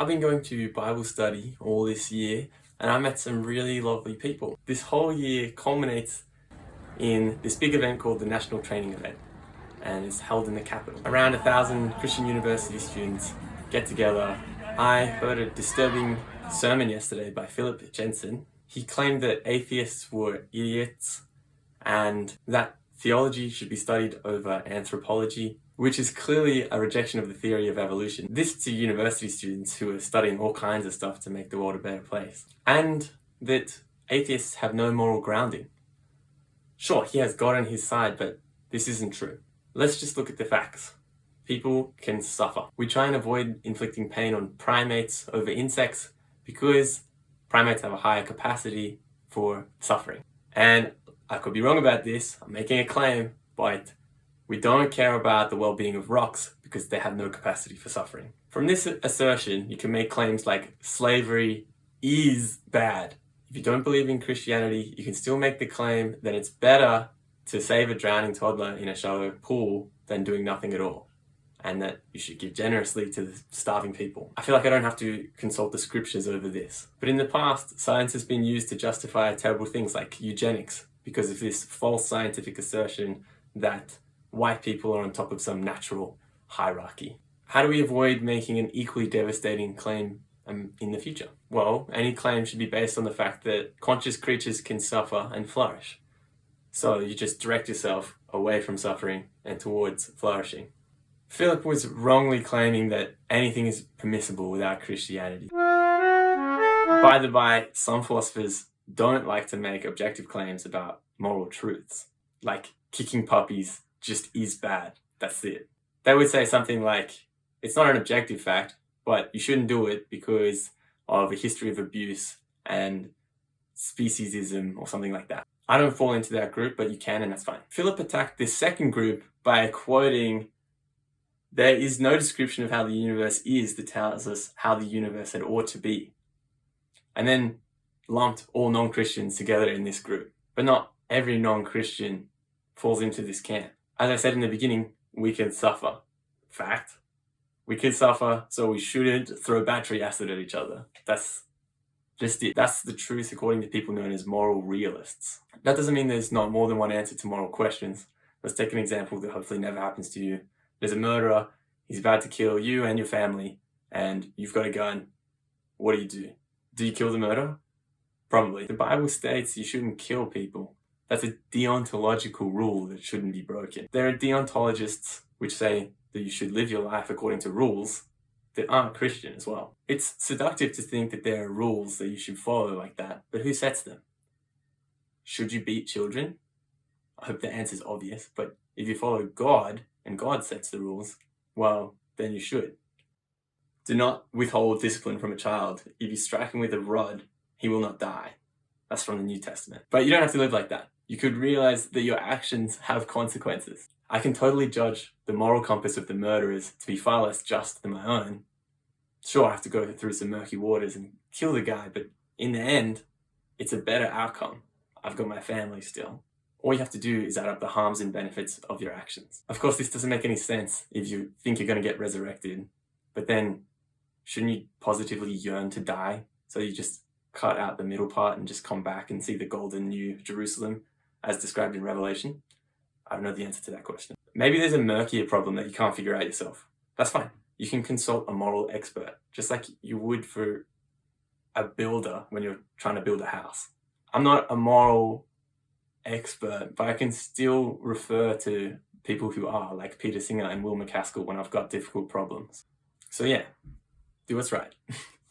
I've been going to Bible study all this year and I met some really lovely people. This whole year culminates in this big event called the National Training Event, and it's held in the capital. Around 1,000 Christian university students get together. I heard a disturbing sermon yesterday by Philip Jensen. He claimed that atheists were idiots and that theology should be studied over anthropology, which is clearly a rejection of the theory of evolution. This to university students who are studying all kinds of stuff to make the world a better place. And that atheists have no moral grounding. Sure, he has God on his side, but this isn't true. Let's just look at the facts. People can suffer. We try and avoid inflicting pain on primates over insects because primates have a higher capacity for suffering. And I could be wrong about this, I'm making a claim, but we don't care about the well-being of rocks because they have no capacity for suffering. From this assertion, you can make claims like slavery is bad. If you don't believe in Christianity, you can still make the claim that it's better to save a drowning toddler in a shallow pool than doing nothing at all, and that you should give generously to the starving people. I feel like I don't have to consult the scriptures over this. But in the past, science has been used to justify terrible things like eugenics because of this false scientific assertion that white people are on top of some natural hierarchy. How do we avoid making an equally devastating claim in the future? Well, any claim should be based on the fact that conscious creatures can suffer and flourish. So you just direct yourself away from suffering and towards flourishing. Philip was wrongly claiming that anything is permissible without Christianity. By the by, some philosophers don't like to make objective claims about moral truths, like kicking puppies just is bad. That's it. They would say something like, it's not an objective fact, but you shouldn't do it because of a history of abuse and speciesism or something like that. I don't fall into that group, but you can, and that's fine. Philip attacked this second group by quoting, "There is no description of how the universe is that tells us how the universe had ought to be," and then lumped all non-Christians together in this group. But not every non-Christian falls into this camp. As I said in the beginning, we can suffer. Fact. We can suffer, so we shouldn't throw battery acid at each other. That's just it. That's the truth according to people known as moral realists. That doesn't mean there's not more than one answer to moral questions. Let's take an example that hopefully never happens to you. There's a murderer, he's about to kill you and your family, and you've got a gun. What do? Do you kill the murderer? Probably. The Bible states you shouldn't kill people. That's a deontological rule that shouldn't be broken. There are deontologists which say that you should live your life according to rules that aren't Christian as well. It's seductive to think that there are rules that you should follow like that, but who sets them? Should you beat children? I hope the answer is obvious, but if you follow God and God sets the rules, well, then you should. Do not withhold discipline from a child. If you strike him with a rod, he will not die. That's from the New Testament. But you don't have to live like that. You could realize that your actions have consequences. I can totally judge the moral compass of the murderers to be far less just than my own. Sure, I have to go through some murky waters and kill the guy, but in the end, it's a better outcome. I've got my family still. All you have to do is add up the harms and benefits of your actions. Of course, this doesn't make any sense if you think you're going to get resurrected, but then shouldn't you positively yearn to die? So you just cut out the middle part and just come back and see the golden new Jerusalem as described in Revelation? I don't know the answer to that question. Maybe there's a murkier problem that you can't figure out yourself. That's fine. You can consult a moral expert, just like you would for a builder when you're trying to build a house. I'm not a moral expert, but I can still refer to people who are, like Peter Singer and Will MacAskill, when I've got difficult problems. So yeah, do what's right.